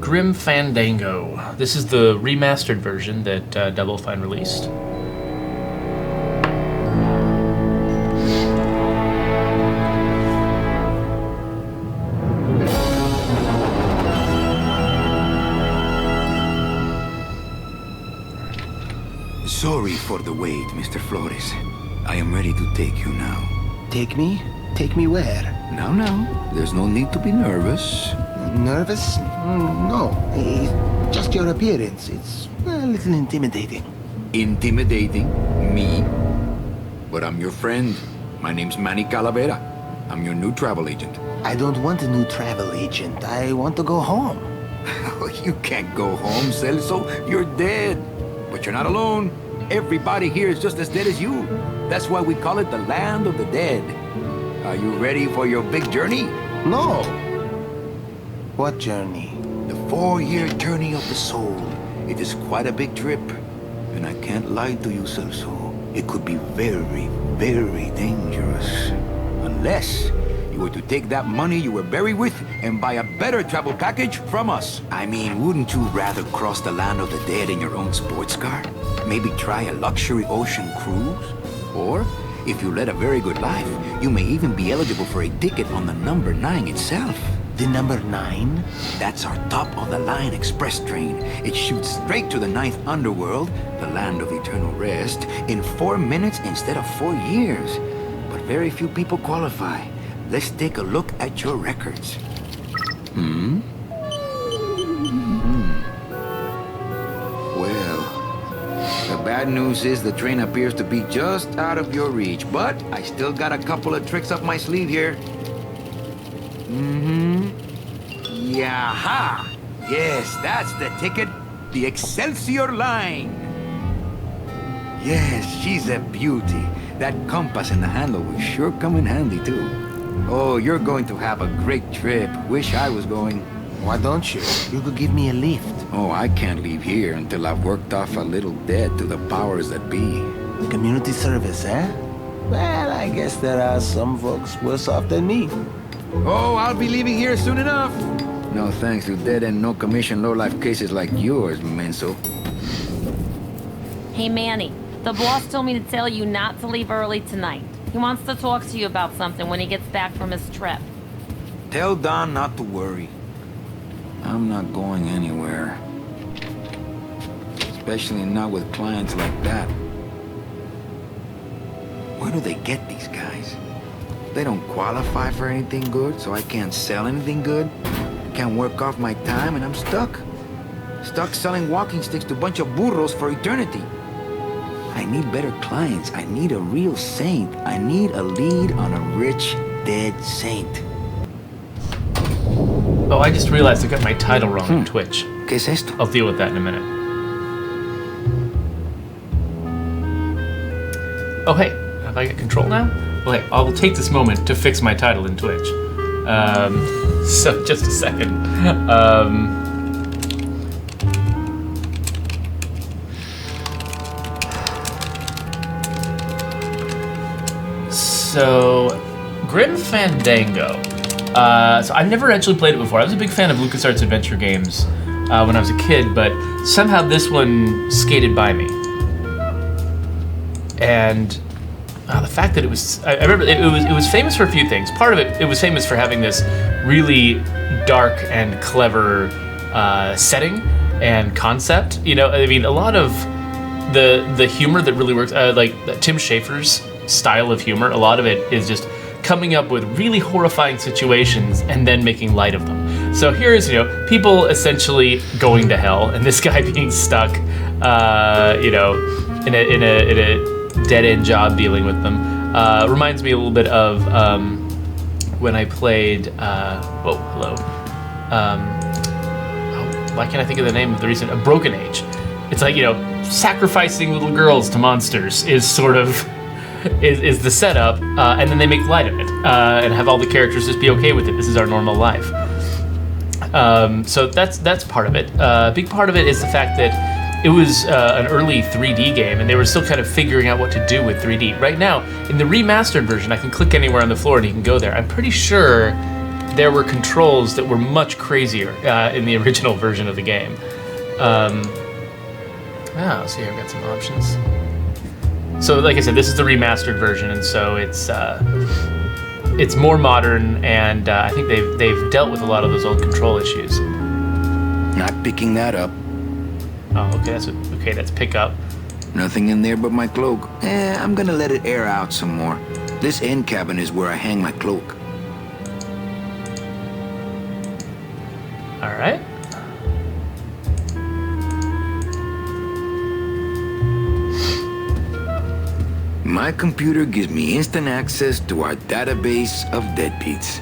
Grim Fandango. This is the remastered version that Double Fine released. Sorry for the wait, Mr. Flores. I am ready to take you now. Take me? Take me where? Now, there's no need to be nervous. Nervous? No. Just your appearance. It's a little intimidating. Intimidating? Me? But I'm your friend. My name's Manny Calavera. I'm your new travel agent. I don't want a new travel agent. I want to go home. You can't go home, Celso. You're dead. But you're not alone. Everybody here is just as dead as you. That's why we call it the land of the dead. Are you ready for your big journey? No. What journey? The 4-year journey of the soul. It is quite a big trip. And I can't lie to you, Celso. It could be very, very dangerous. Unless you were to take that money you were buried with and buy a better travel package from us. I mean, wouldn't you rather cross the land of the dead in your own sports car? Maybe try a luxury ocean cruise? Or, if you led a very good life, you may even be eligible for a ticket on the number 9 itself. The number 9? That's our top-of-the-line express train. It shoots straight to the 9th underworld, the land of eternal rest, in 4 minutes instead of 4 years. But very few people qualify. Let's take a look at your records. Well, the bad news is the train appears to be just out of your reach, but I still got a couple of tricks up my sleeve here. Yaha! Yes, that's the ticket. The Excelsior line. Yes, she's a beauty. That compass and the handle will sure come in handy, too. Oh, you're going to have a great trip. Wish I was going. Why don't you? You could give me a lift. Oh, I can't leave here until I've worked off a little debt to the powers that be. Community service, eh? Well, I guess there are some folks worse off than me. Oh, I'll be leaving here soon enough. No thanks to dead-end, no-commission, low-life cases like yours, Menso. Hey, Manny. The boss told me to tell you not to leave early tonight. He wants to talk to you about something when he gets back from his trip. Tell Don not to worry. I'm not going anywhere. Especially not with clients like that. Where do they get these guys? They don't qualify for anything good, so I can't sell anything good. Can't work off my time, and I'm stuck. Stuck selling walking sticks to a bunch of burros for eternity. I need better clients. I need a real saint. I need a lead on a rich, dead saint. Oh, I just realized I got my title wrong on Twitch. ¿Qué es esto? I'll deal with that in a minute. Oh, hey, have I got control now? Well, hey, I'll take this moment to fix my title in Twitch. So, just a second. So, Grim Fandango. So I've never actually played it before. I was a big fan of LucasArts adventure games when I was a kid, but somehow this one skated by me. And the fact that I remember it was famous for a few things. Part of it was famous for having this really dark and clever setting and concept. You know, I mean, a lot of the humor that really works, like Tim Schafer's style of humor, a lot of it is just coming up with really horrifying situations and then making light of them. So here's, people essentially going to hell and this guy being stuck, in a dead-end job dealing with them. Reminds me a little bit of when I played, why can't I think of the name of the recent, Broken Age. It's like, sacrificing little girls to monsters is sort of is the setup, and then they make light of it and have all the characters just be okay with it. This is our normal life. So that's part of it. A big part of it is the fact that it was an early 3D game, and they were still kind of figuring out what to do with 3D. Right now, in the remastered version, I can click anywhere on the floor and you can go there. I'm pretty sure there were controls that were much crazier in the original version of the game. So here I've got some options. So like I said, this is the remastered version, and so it's more modern, and I think they've dealt with a lot of those old control issues. Not picking that up. Oh, okay, that's pick up. Nothing in there but my cloak. I'm gonna let it air out some more. This end cabin is where I hang my cloak. All right. My computer gives me instant access to our database of deadbeats.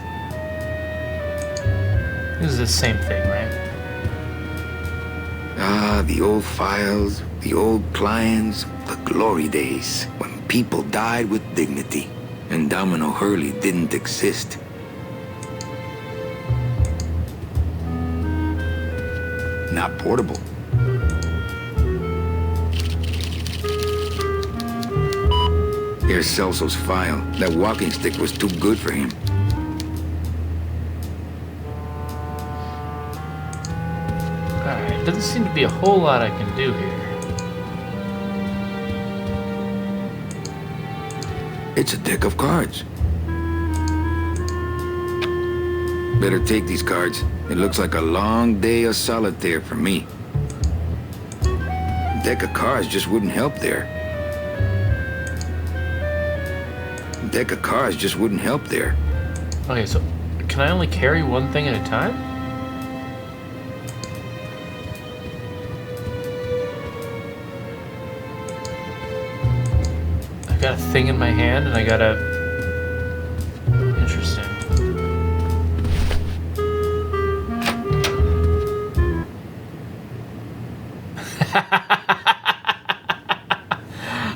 This is the same thing, right? Ah, the old files, the old clients, the glory days when people died with dignity and Domino Hurley didn't exist. Not portable. Here's Celso's file. That walking stick was too good for him. Alright, doesn't seem to be a whole lot I can do here. It's a deck of cards. Better take these cards. It looks like a long day of solitaire for me. A deck of cards just wouldn't help there. A deck of cards just wouldn't help there. Okay, so can I only carry one thing at a time? I got a thing in my hand and I got a... Interesting.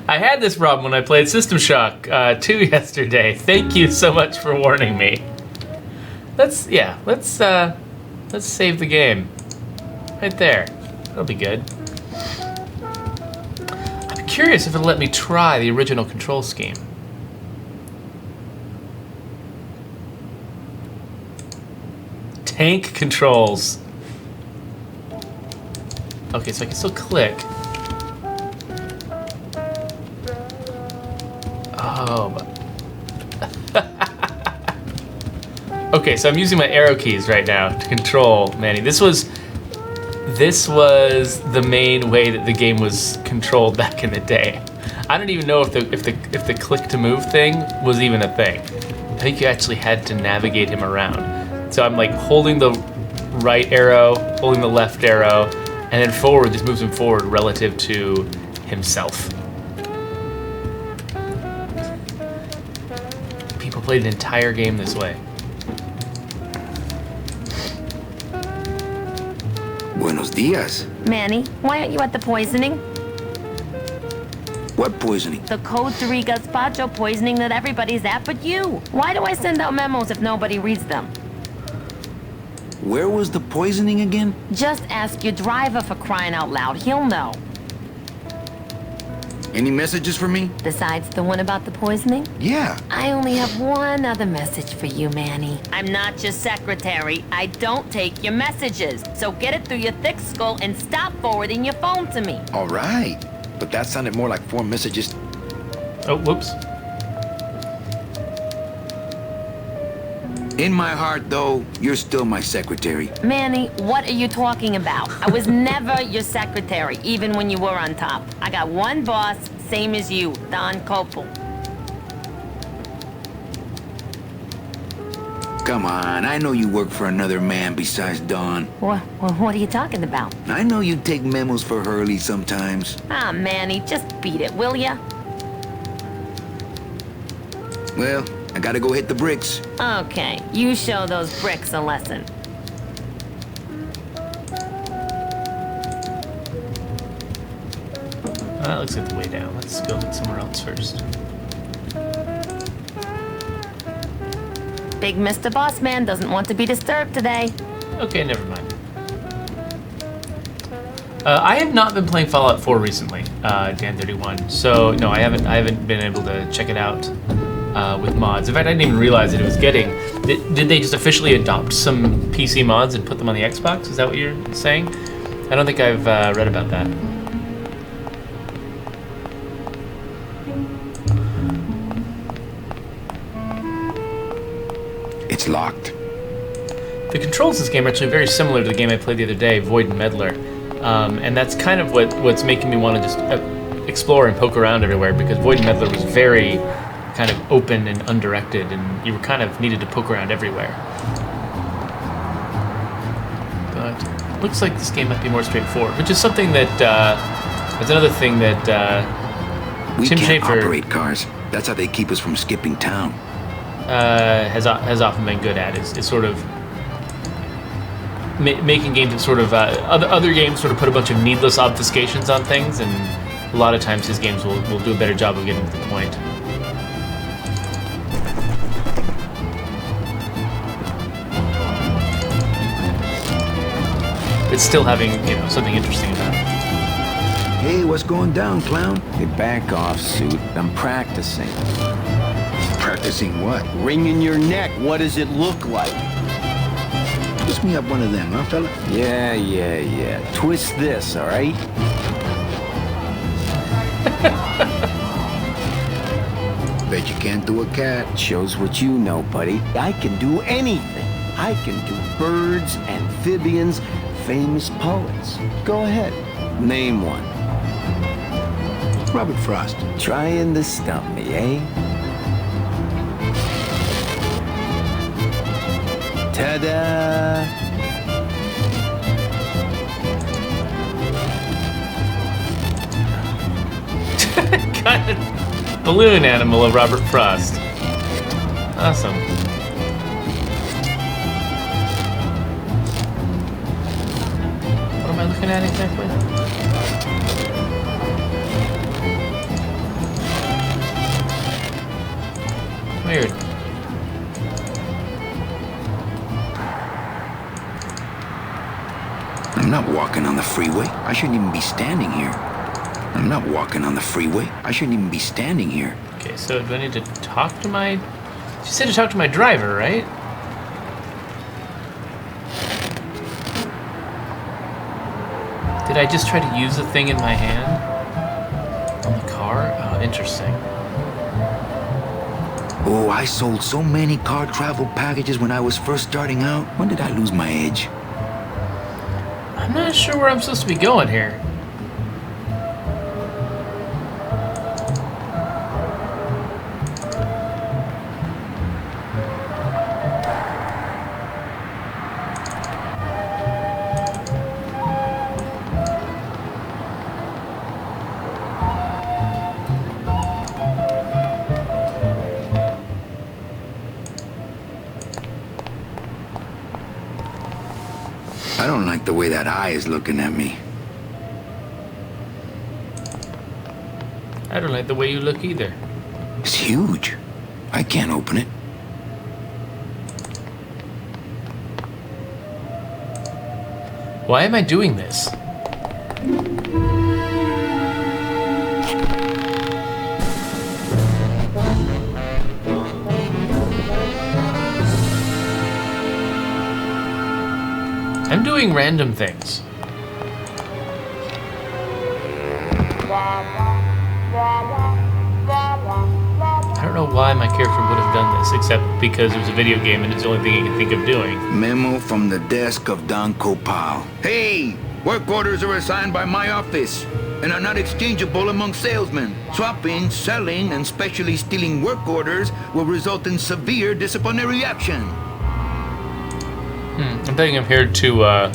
I had this problem when I played System Shock 2 yesterday. Thank you so much for warning me. Let's save the game. Right there. That'll be good. I'm curious if it'll let me try the original control scheme. Tank controls. Okay, so I can still click. Oh. Okay, so I'm using my arrow keys right now to control Manny. This was the main way that the game was controlled back in the day. I don't even know if the click to move thing was even a thing. I think you actually had to navigate him around. So I'm like holding the right arrow, holding the left arrow, and then forward just moves him forward relative to himself. People played an entire game this way. Buenos dias. Manny, why aren't you at the poisoning? What poisoning? The Code 3 gazpacho poisoning that everybody's at but you. Why do I send out memos if nobody reads them? Where was the poisoning again? Just ask your driver, for crying out loud. He'll know. Any messages for me? Besides the one about the poisoning? Yeah. I only have one other message for you, Manny. I'm not your secretary. I don't take your messages. So get it through your thick skull and stop forwarding your phone to me. All right. But that sounded more like 4 messages. Oh, whoops. In my heart, though, you're still my secretary. Manny, what are you talking about? I was never your secretary, even when you were on top. I got one boss, same as you, Don Copel. Come on, I know you work for another man besides Don. What are you talking about? I know you take memos for Hurley sometimes. Ah, Manny, just beat it, will ya? Well, I gotta go hit the bricks. Okay, you show those bricks a lesson. That looks like the way down. Let's go somewhere else first. Big Mr. Boss Man doesn't want to be disturbed today. Okay, never mind. I have not been playing Fallout 4 recently, Dan 31. So no, I haven't been able to check it out with mods. In fact, I didn't even realize that it was getting Did they just officially adopt some PC mods and put them on the Xbox? Is that what you're saying? I don't think I've read about that. It's locked. The controls in this game are actually very similar to the game I played the other day, Void and Meddler. And that's kind of what's making me want to just explore and poke around everywhere, because Void and Meddler was very kind of open and undirected, and you were kind of needed to poke around everywhere. But looks like this game might be more straightforward, which is something that that's another thing that We Tim can't Schafer operate cars. That's how they keep us from skipping town. has often been good at is sort of making games that sort of other games sort of put a bunch of needless obfuscations on things, and a lot of times his games will do a better job of getting to the point. It's still having, something interesting about it. Hey, what's going down, clown? Hey, back off, suit. I'm practicing. Practicing what? Wringing your neck. What does it look like? Twist me up one of them, huh, fella? Yeah. Twist this, all right? Bet you can't do a cat. Shows what you know, buddy. I can do anything. I can do birds, amphibians, famous poets. Go ahead. Name one. Robert Frost. Trying to stump me, eh? Ta-da! Kind of balloon animal of Robert Frost. Awesome. What am I looking at exactly? Weird. I'm not walking on the freeway. I shouldn't even be standing here. I'm not walking on the freeway. I shouldn't even be standing here. Okay, so do I need to talk to my... She said to talk to my driver, right? Did I just try to use the thing in my hand? On the car? Oh, interesting. Oh, I sold so many car travel packages when I was first starting out. When did I lose my edge? I'm not sure where I'm supposed to be going here. I don't like the way that eye is looking at me. I don't like the way you look either. It's huge. I can't open it. Why am I doing this? I'm doing random things. I don't know why my character would have done this, except because it was a video game and it's the only thing I can think of doing. Memo from the desk of Don Copal. Hey! Work orders are assigned by my office and are not exchangeable among salesmen. Swapping, selling, and specially stealing work orders will result in severe disciplinary action. I'm thinking I'm here to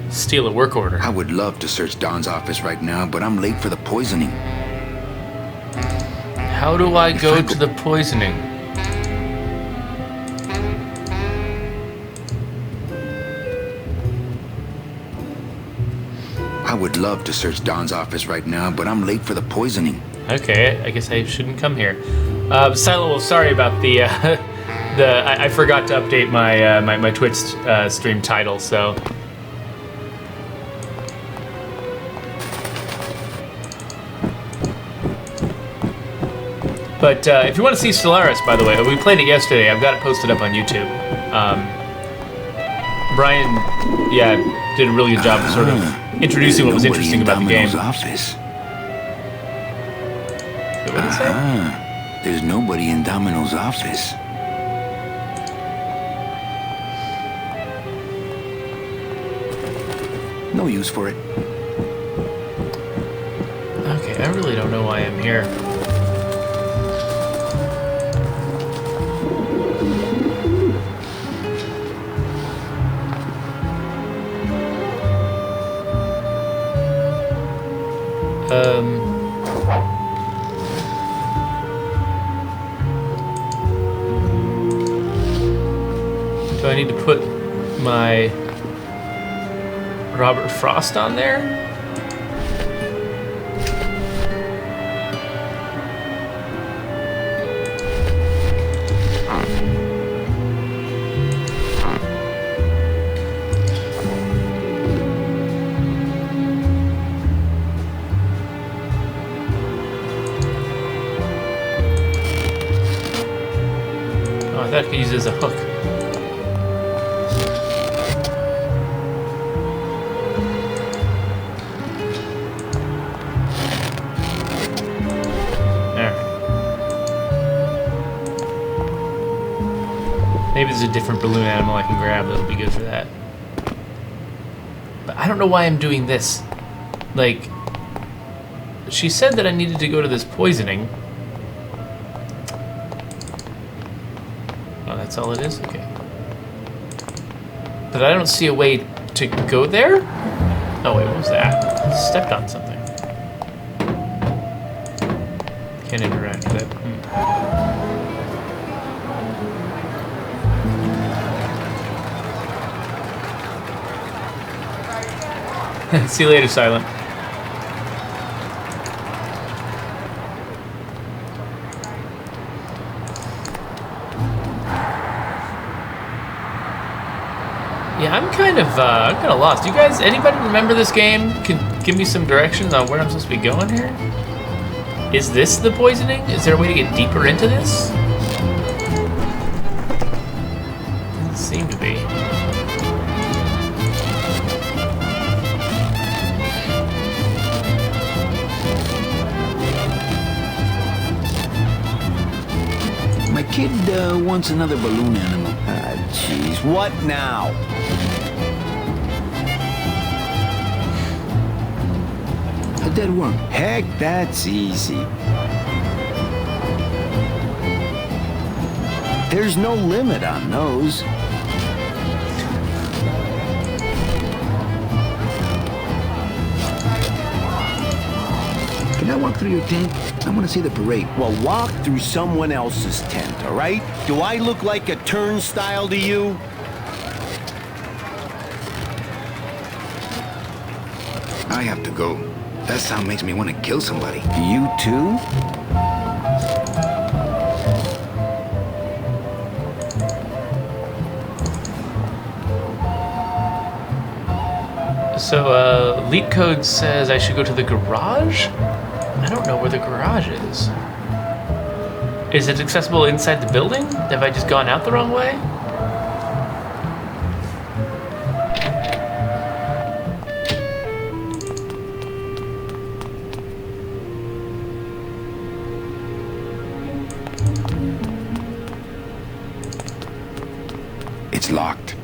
steal a work order. I would love to search Don's office right now, but I'm late for the poisoning. How do I go to the poisoning? I would love to search Don's office right now, but I'm late for the poisoning. Okay, I guess I shouldn't come here. Silo, well, sorry about the I forgot to update my my Twitch stream title, so. But if you want to see Stellaris, by the way, we played it yesterday. I've got it posted up on YouTube. Brian, yeah, did a really good job of sort of introducing what was interesting about the game. Office. Wait, what did it say? There's nobody in Domino's office. No use for it. Okay, I really don't know why I'm here. Do I need to put my Robert Frost on there? Oh, I thought I could use it as a hook. Maybe there's a different balloon animal I can grab that'll be good for that. But I don't know why I'm doing this. Like, she said that I needed to go to this poisoning. Oh, that's all it is? Okay. But I don't see a way to go there? Oh, wait, what was that? I stepped on something. Can't interact with it. See you later, Silent. Yeah, I'm kind of lost. Do you guys, anybody remember this game? Can give me some directions on where I'm supposed to be going here? Is this the poisoning? Is there a way to get deeper into this? Doesn't seem to be. My kid wants another balloon animal. Jeez, what now? A dead worm. Heck, that's easy. There's no limit on those. Can I walk through your tent? I want to see the parade. Well, walk through someone else's tent, all right? Do I look like a turnstile to you? I have to go. That sound makes me want to kill somebody. You too? So, leak code says I should go to the garage? I don't know where the garage is. Is it accessible inside the building? Have I just gone out the wrong way? It's locked.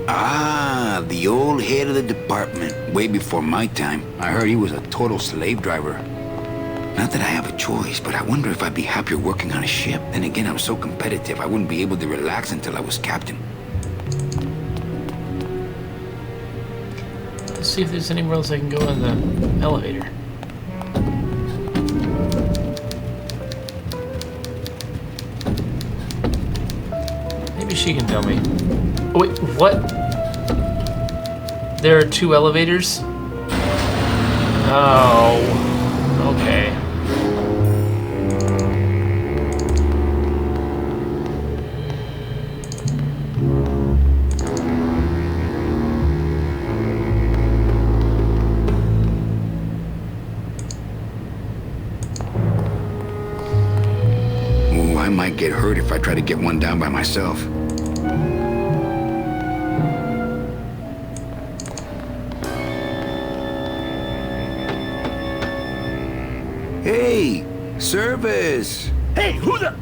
Ah, the old head of the department. Way before my time. I heard he was a total slave driver. Not that I have a choice, but I wonder if I'd be happier working on a ship. Then again, I'm so competitive, I wouldn't be able to relax until I was captain. Let's see if there's anywhere else I can go in the elevator. Maybe she can tell me. Oh, wait, what? There are 2 elevators? Oh, okay. if I try to get one down by myself. Hey, service! Hey, who the...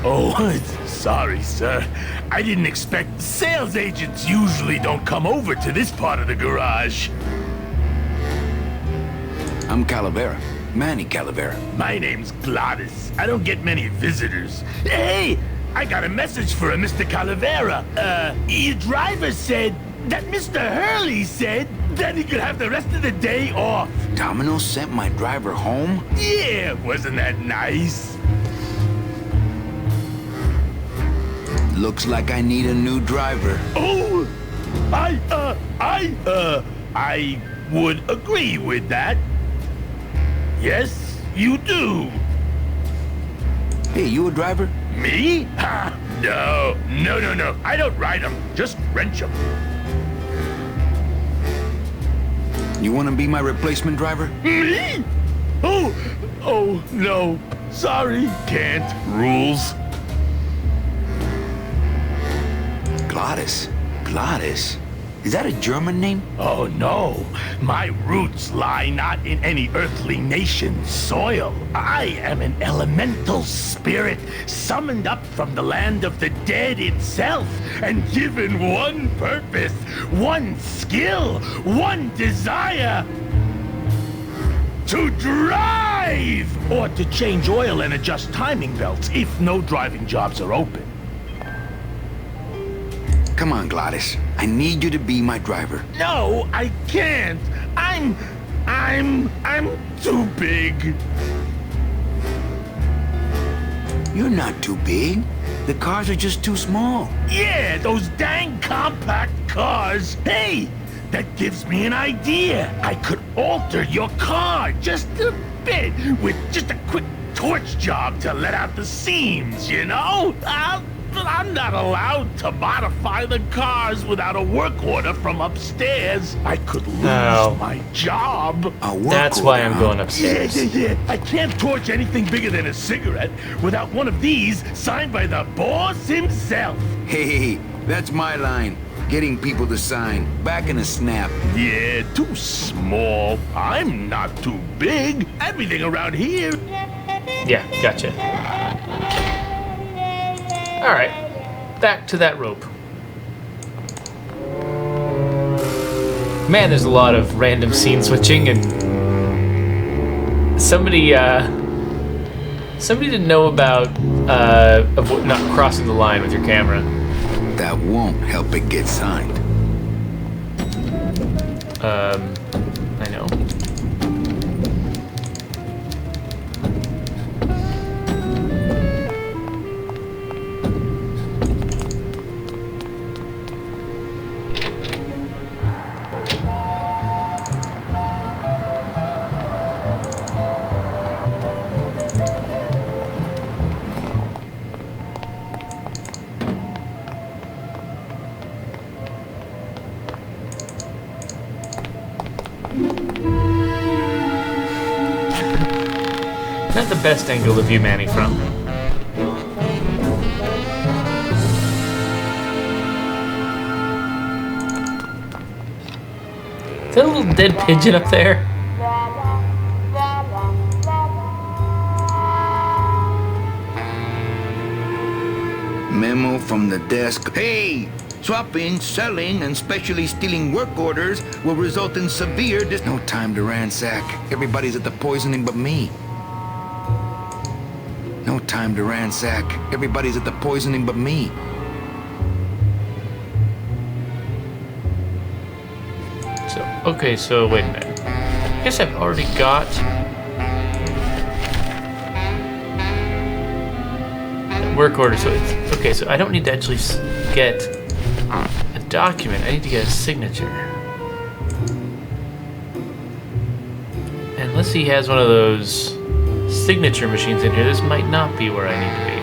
Oh, sorry, sir. I didn't expect... Sales agents usually don't come over to this part of the garage. I'm Calavera. Manny Calavera. My name's Gladys. I don't get many visitors. Hey, I got a message for a Mr. Calavera. Your driver said that Mr. Hurley said that he could have the rest of the day off. Domino sent my driver home? Yeah, wasn't that nice? Looks like I need a new driver. Oh, I would agree with that. Yes, you do. Hey, you a driver? Me? Ha! No. I don't ride them, just rent them. You want to be my replacement driver? Me? Oh, no. Sorry, can't. Rules. Gladys. Gladys? Is that a German name? Oh, no. My roots lie not in any earthly nation's soil. I am an elemental spirit summoned up from the land of the dead itself and given one purpose, one skill, one desire. To drive! Or to change oil and adjust timing belts if no driving jobs are open. Come on, Gladys. I need you to be my driver. No, I can't. I'm too big. You're not too big. The cars are just too small. Yeah, those dang compact cars. Hey, that gives me an idea. I could alter your car just a bit with just a quick torch job to let out the seams, you know? I'm not allowed to modify the cars without a work order from upstairs. I could lose my job. That's why I'm going upstairs. Yeah. I can't torch anything bigger than a cigarette without one of these signed by the boss himself. Hey, that's my line. Getting people to sign. Back in a snap. Yeah, too small. I'm not too big. Everything around here. Yeah, gotcha. Alright, back to that rope. Man, there's a lot of random scene switching, and somebody didn't know about not crossing the line with your camera. That won't help it get signed. I know. Not the best angle of view, Manny, from. Is that a little dead pigeon up there? Memo from the desk. Hey! Swapping, selling, and specially stealing work orders will result in severe No time to ransack. Everybody's at the poisoning but me. No time to ransack. Everybody's at the poisoning but me. So wait a minute. I guess I've already got the work order, so it's okay. So I don't need to actually get a document. I need to get a signature. Unless he has one of those signature machines in here, this might not be where I need to be.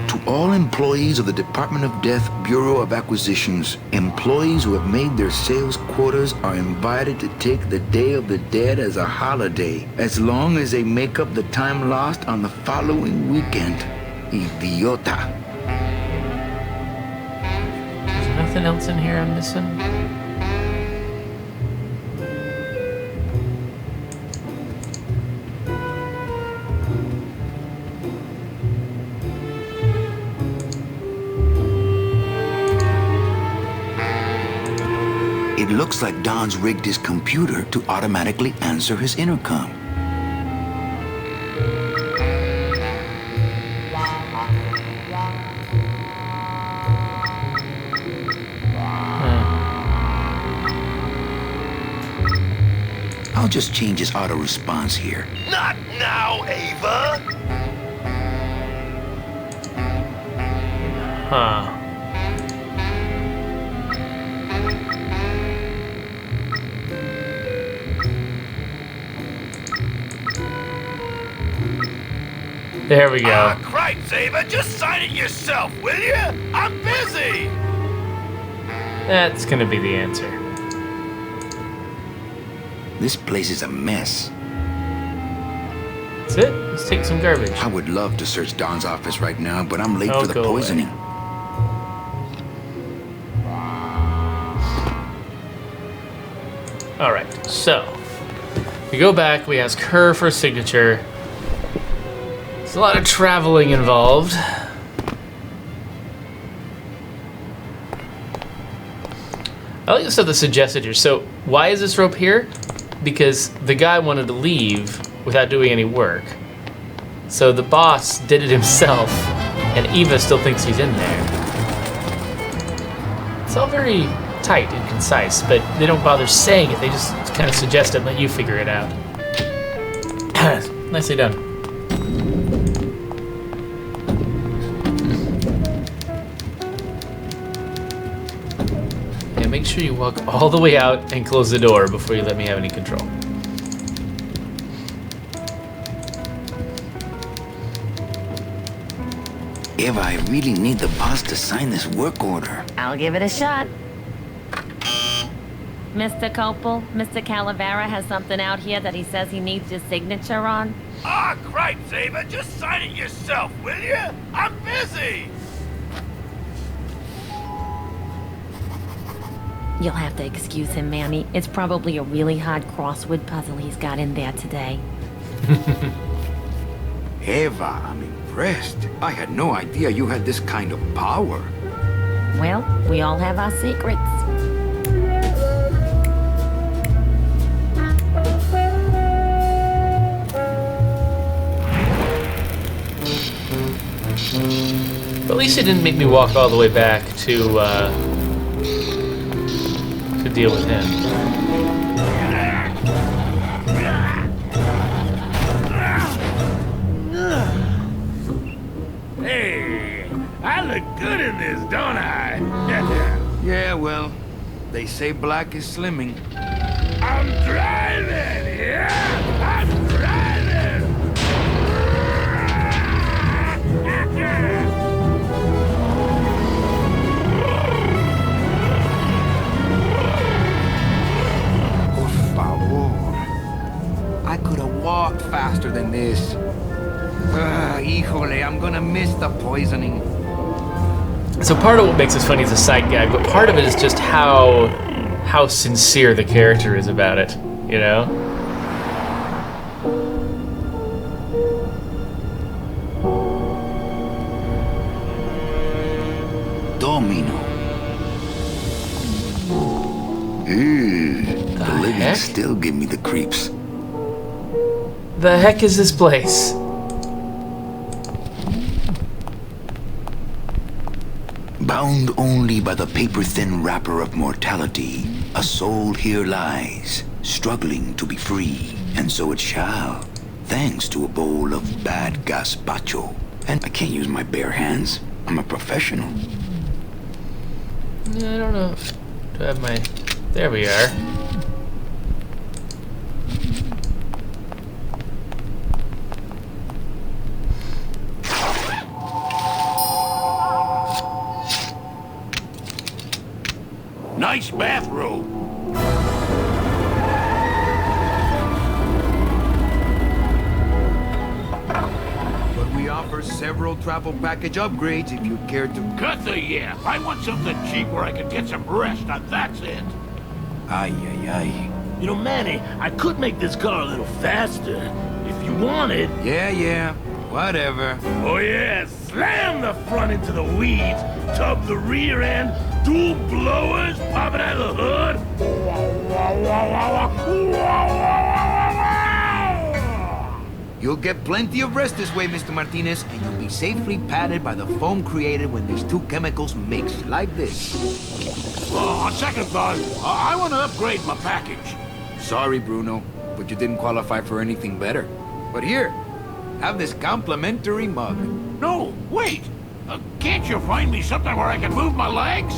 To all employees of the Department of Death Bureau of Acquisitions. Employees who have made their sales quotas are invited to take the Day of the Dead as a holiday, as long as they make up the time lost on the following weekend. Idiota. There's nothing else in here I'm missing? It looks like Don's rigged his computer to automatically answer his intercom. I'll just change his auto response here. Not now, Ava! Huh. There we go. Ah, cripes, Ava! Just sign it yourself, will you? I'm busy! That's gonna be the answer. This place is a mess. That's it. Let's take some garbage. I would love to search Don's office right now, but I'm late Oh, for the go away. poisoning. Alright, so we go back, we ask her for a signature. There's a lot of traveling involved. I like the stuff that's suggested here. So why is this rope here? Because the guy wanted to leave without doing any work. So the boss did it himself, and Eva still thinks he's in there. It's all very tight and concise, but they don't bother saying it. They just kind of suggest it and let you figure it out. Nicely done. Yeah, make sure you walk all the way out and close the door before you let me have any control. Eva, I really need the boss to sign this work order. I'll give it a shot. Mr. Copel, Mr. Calavera has something out here that he says he needs your signature on. Ah, cripes, Ava! Just sign it yourself, will you? I'm busy! You'll have to excuse him, Manny. It's probably a really hard crossword puzzle he's got in there today. Eva, I'm impressed. I had no idea you had this kind of power. Well, we all have our secrets. But at least it didn't make me walk all the way back to deal with him. Hey, I look good in this, don't I? Yeah, well, they say black is slimming. I'm driving! Yeah! I'm driving! Por favor. I could have walked faster than this. Híjole, I'm gonna miss the poisoning. So part of what makes this funny is a side gag, but part of it is just how sincere the character is about it, you know? Domino. The living heck? still give me the creeps. The heck is this place? Bound only by the paper-thin wrapper of mortality, a soul here lies, struggling to be free, and so it shall, thanks to a bowl of bad gazpacho. And I can't use my bare hands. I'm a professional. I don't know. Do I have my... There we are. Nice bathrobe. But we offer several travel package upgrades if you care to... Cut the yap. I want something cheap where I can get some rest. Now that's it. Ay, ay, ay. You know, Manny, I could make this car a little faster. If you wanted. Yeah, whatever. Oh yeah, slam the front into the weeds, tub the rear end, dual blowers popping out of the hood. You'll get plenty of rest this way, Mr. Martinez, and you'll be safely padded by the foam created when these two chemicals mix, like this. On second thought, I want to upgrade my package. Sorry, Bruno, but you didn't qualify for anything better. But here, have this complimentary mug. No, wait. Can't you find me something where I can move my legs?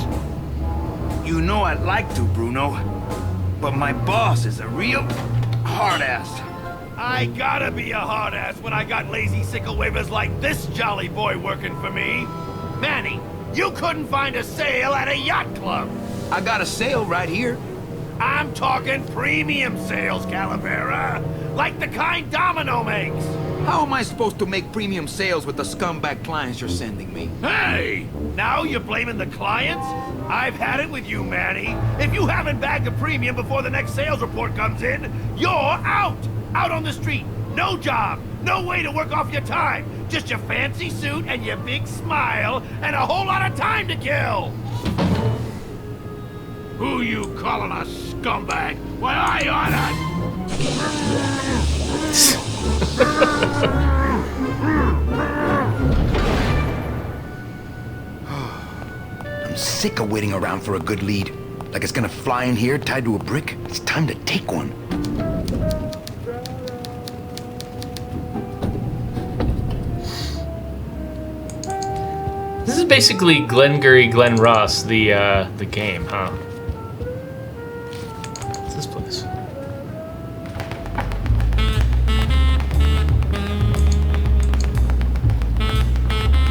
You know I'd like to, Bruno, but my boss is a real hard-ass. I gotta be a hard ass when I got lazy sickle wavers like this jolly boy working for me. Manny, you couldn't find a sale at a yacht club. I got a sale right here. I'm talking premium sales, Calavera. Like the kind Domino makes. How am I supposed to make premium sales with the scumbag clients you're sending me? Hey! Now you're blaming the clients? I've had it with you, Manny. If you haven't bagged a premium before the next sales report comes in, you're out! Out on the street. No job. No way to work off your time. Just your fancy suit and your big smile and a whole lot of time to kill. Who you calling a scumbag? Why, I oughta... I'm sick of waiting around for a good lead. Like it's gonna fly in here tied to a brick. It's time to take one. This is basically Glengarry Glen Ross, the game, huh? What's this place?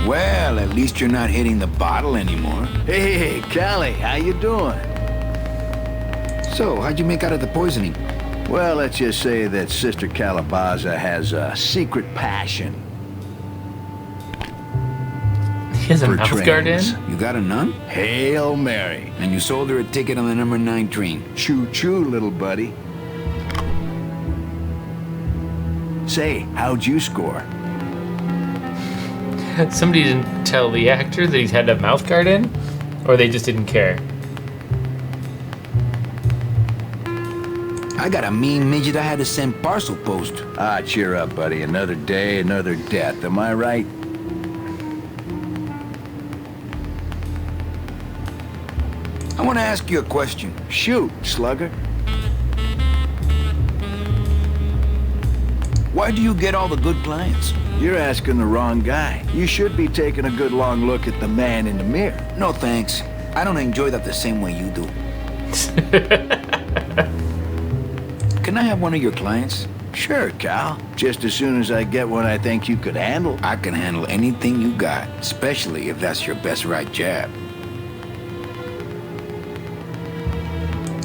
Well, at least you're not hitting the bottle anymore. Hey, Callie, how you doing? So, how'd you make out of the poisoning? Well, let's just say that Sister Calabaza has a secret passion He has a for mouth guard in? trains. You got a nun? Hail Mary. And you sold her a ticket on the number 9 train. Choo-choo, little buddy. Say, how'd you score? Somebody didn't tell the actor that he had a mouth guard in? Or they just didn't care? I got a mean midget I had to send parcel post. Ah, cheer up, buddy. Another day, another death. Am I right? I want to ask you a question. Shoot, slugger. Why do you get all the good clients? You're asking the wrong guy. You should be taking a good long look at the man in the mirror. No thanks. I don't enjoy that the same way you do. Can I have one of your clients? Sure, Cal. Just as soon as I get one I think you could handle. I can handle anything you got, especially if that's your best right jab.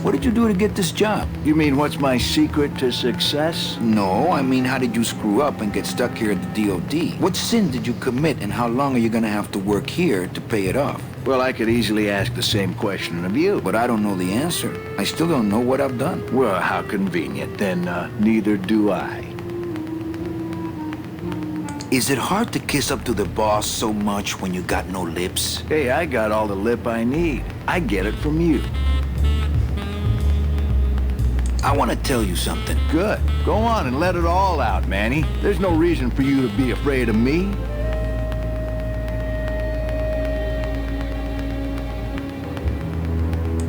What did you do to get this job? You mean what's my secret to success? No, I mean how did you screw up and get stuck here at the DOD? What sin did you commit and how long are you gonna have to work here to pay it off? Well, I could easily ask the same question of you. But I don't know the answer. I still don't know what I've done. Well, how convenient. Then, neither do I. Is it hard to kiss up to the boss so much when you got no lips? Hey, I got all the lip I need. I get it from you. I want to tell you something. Good. Go on and let it all out, Manny. There's no reason for you to be afraid of me.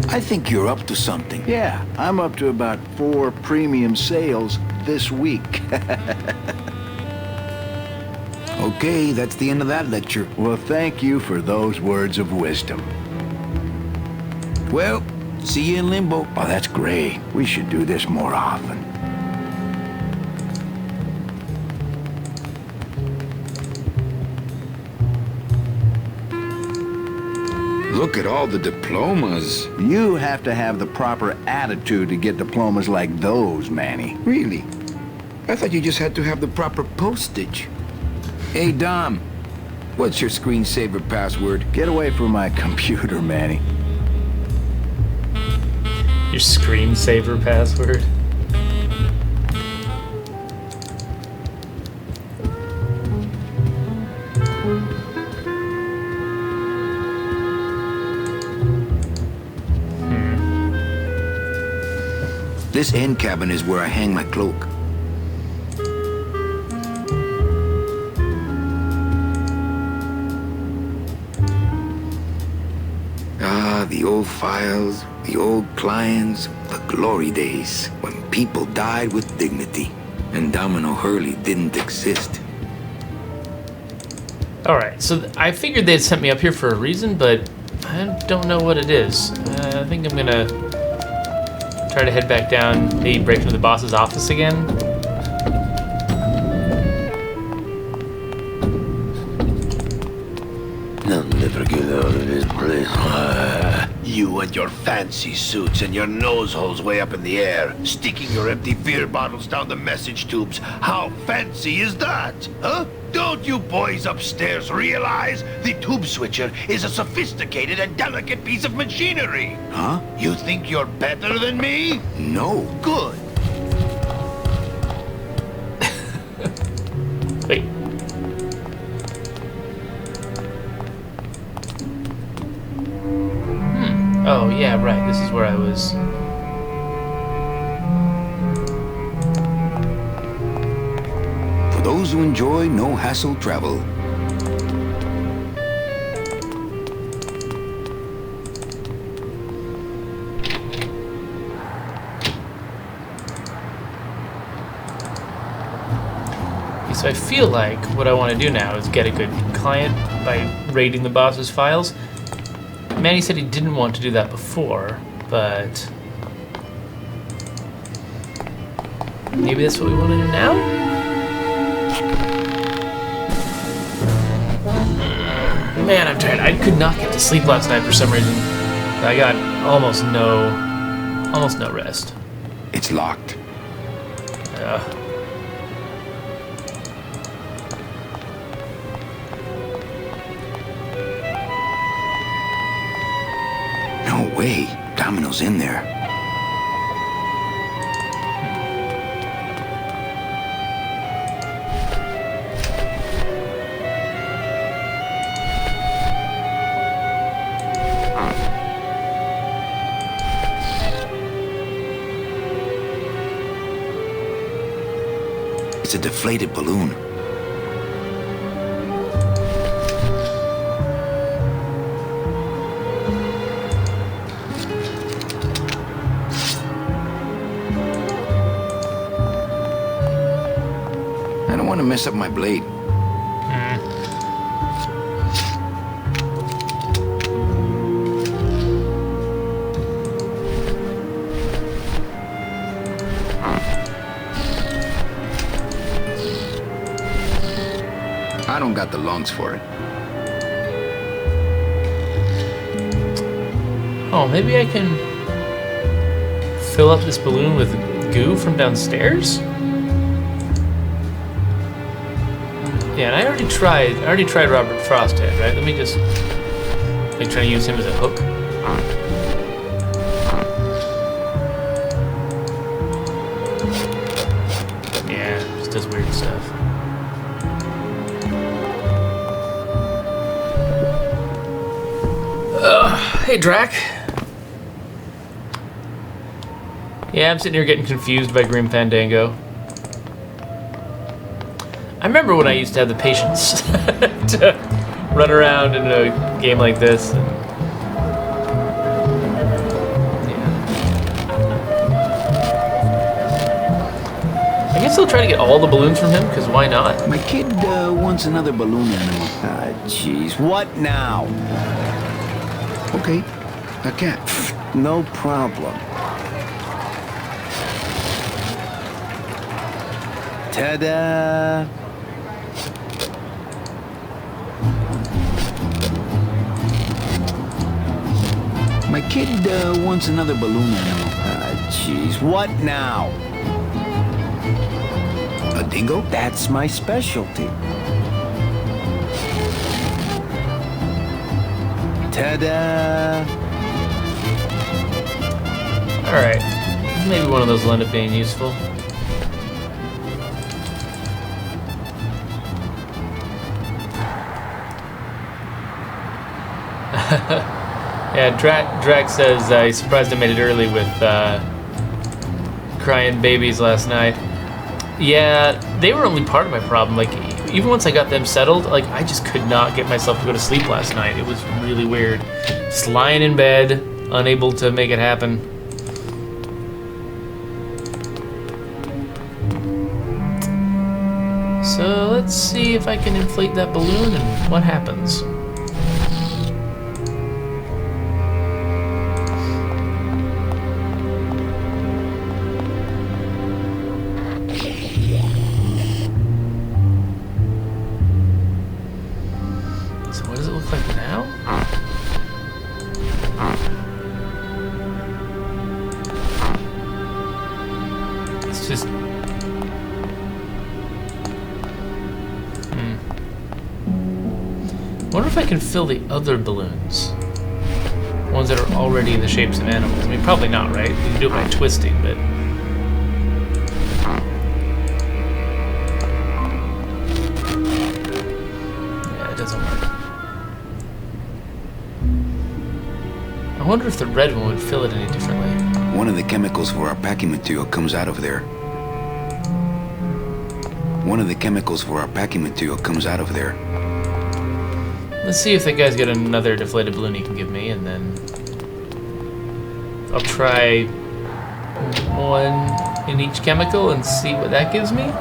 I think you're up to something. Yeah, I'm up to about 4 premium sales this week. Okay, that's the end of that lecture. Well, thank you for those words of wisdom. Well, see you in limbo. Oh, that's great. We should do this more often. look at all the diplomas. You have to have the proper attitude to get diplomas like those, Manny. Really? I thought you just had to have the proper postage. Hey, Dom. What's your screensaver password? Get away from my computer, Manny. Your screensaver password. This end cabin is where I hang my cloak. Ah, the old files, the old clients, the glory days, when people died with dignity, and Domino Hurley didn't exist. Alright, so I figured they'd sent me up here for a reason, but I don't know what it is. I think I'm gonna try to head back down, maybe break into the boss's office again. I'll never get out of this place. You and your fancy suits and your nose holes way up in the air, sticking your empty beer bottles down the message tubes. How fancy is that, huh? Don't you boys upstairs realize the tube switcher is a sophisticated and delicate piece of machinery? Huh? You think you're better than me? No. Good. Wait. Oh, yeah, right. This is where I was. For those who enjoy no-hassle travel. Okay, so I feel like what I want to do now is get a good client by raiding the boss's files. Manny said he didn't want to do that before, but maybe that's what we want to do now? Man, I'm tired. I could not get to sleep last night for some reason. I got almost no rest. It's locked. No way. Domino's in there. It's a deflated balloon. I don't want to mess up my blade. I don't got the lungs for it. Oh, maybe I can fill up this balloon with goo from downstairs? Yeah, and I already tried Robert Frosthead, right? Let me just like try to use him as a hook. Yeah, just does weird stuff. Hey, Drac. Yeah, I'm sitting here getting confused by Grim Fandango. I remember when I used to have the patience to run around in a game like this. And, yeah. I guess I'll try to get all the balloons from him, because why not? My kid wants another balloon animal. Jeez, what now? Okay, a cat. No problem. Ta-da! My kid wants another balloon animal. Jeez, what now? A dingo? That's my specialty. Ta-da! Alright. Maybe one of those will end up being useful. Yeah, Drag says he's surprised I made it early with crying babies last night. Yeah, they were only part of my problem. Like, even once I got them settled, like, I just could not get myself to go to sleep last night. It was really weird. Just lying in bed, unable to make it happen. So let's see if I can inflate that balloon and what happens. So what does it look like now? It's just... I wonder if I can fill the other balloons. Ones that are already in the shapes of animals. I mean, probably not, right? You can do it by twisting, but... yeah, it doesn't work. I wonder if the red one would fill it any differently. One of the chemicals for our packing material comes out of there. One of the chemicals for our packing material comes out of there. Let's see if that guy's got another deflated balloon he can give me, and then I'll try one in each chemical and see what that gives me.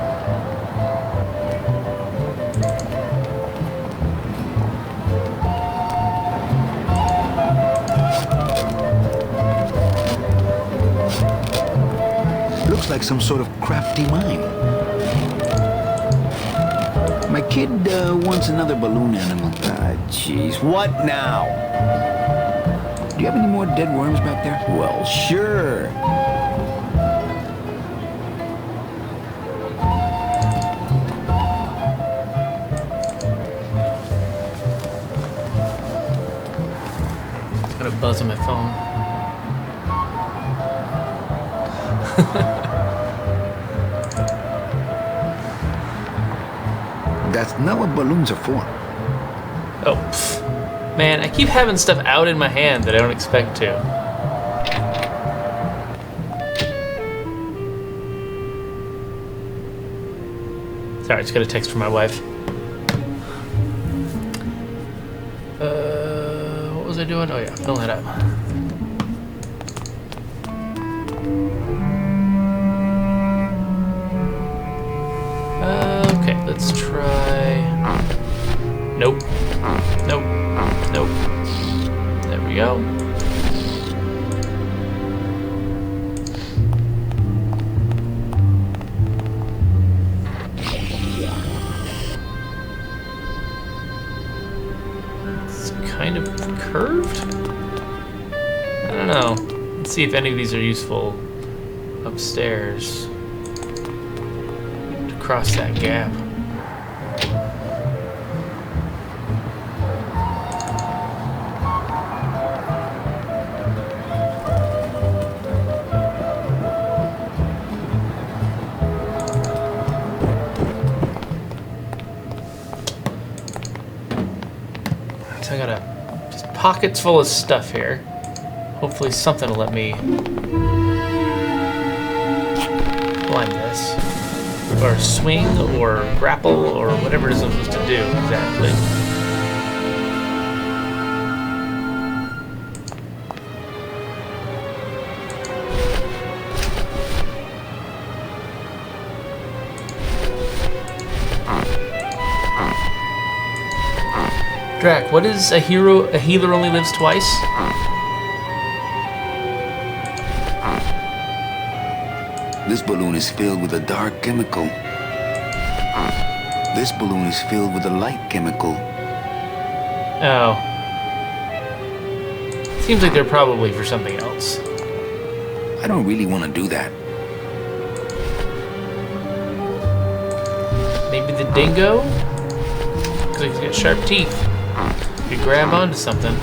Looks like some sort of crafty mine. My kid wants another balloon animal. Jeez, what now? Do you have any more dead worms back there? Well, sure. It's got a buzz on my phone. That's not what balloons are for. Oh, pfft. Man, I keep having stuff out in my hand that I don't expect to. Sorry, I just got a text from my wife. What was I doing? Oh yeah, fill that up. Okay, let's try... Nope. Nope. Nope. There we go. It's kind of curved? I don't know. Let's see if any of these are useful upstairs to cross that gap. I got just pockets full of stuff here. Hopefully something will let me climb this. Or swing, or grapple, or whatever it is I'm supposed to do exactly. Drac, what is a healer only lives twice? This balloon is filled with a dark chemical. This balloon is filled with a light chemical. Oh. Seems like they're probably for something else. I don't really want to do that. Maybe the dingo? Looks like he's got sharp teeth. You could grab onto something.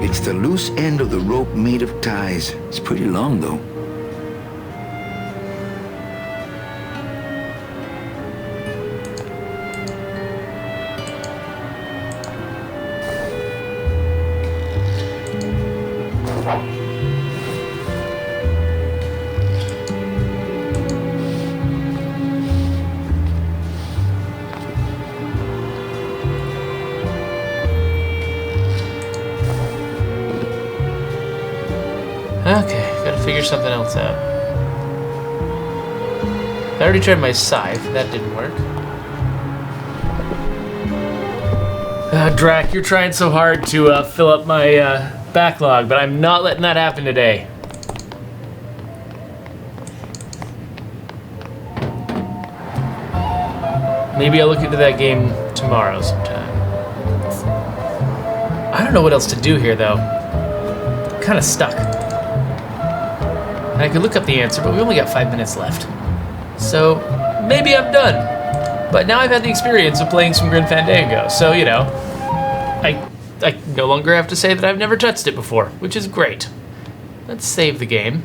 It's the loose end of the rope made of ties. It's pretty long, though. Okay, gotta figure something else out. I already tried my scythe, that didn't work. Drac, you're trying so hard to fill up my backlog, but I'm not letting that happen today. Maybe I'll look into that game tomorrow sometime. I don't know what else to do here, though. I'm kind of stuck. And I could look up the answer, but we only got 5 minutes left. So, maybe I'm done. But now I've had the experience of playing some Grim Fandango, so, you know, I no longer have to say that I've never touched it before, which is great. Let's save the game.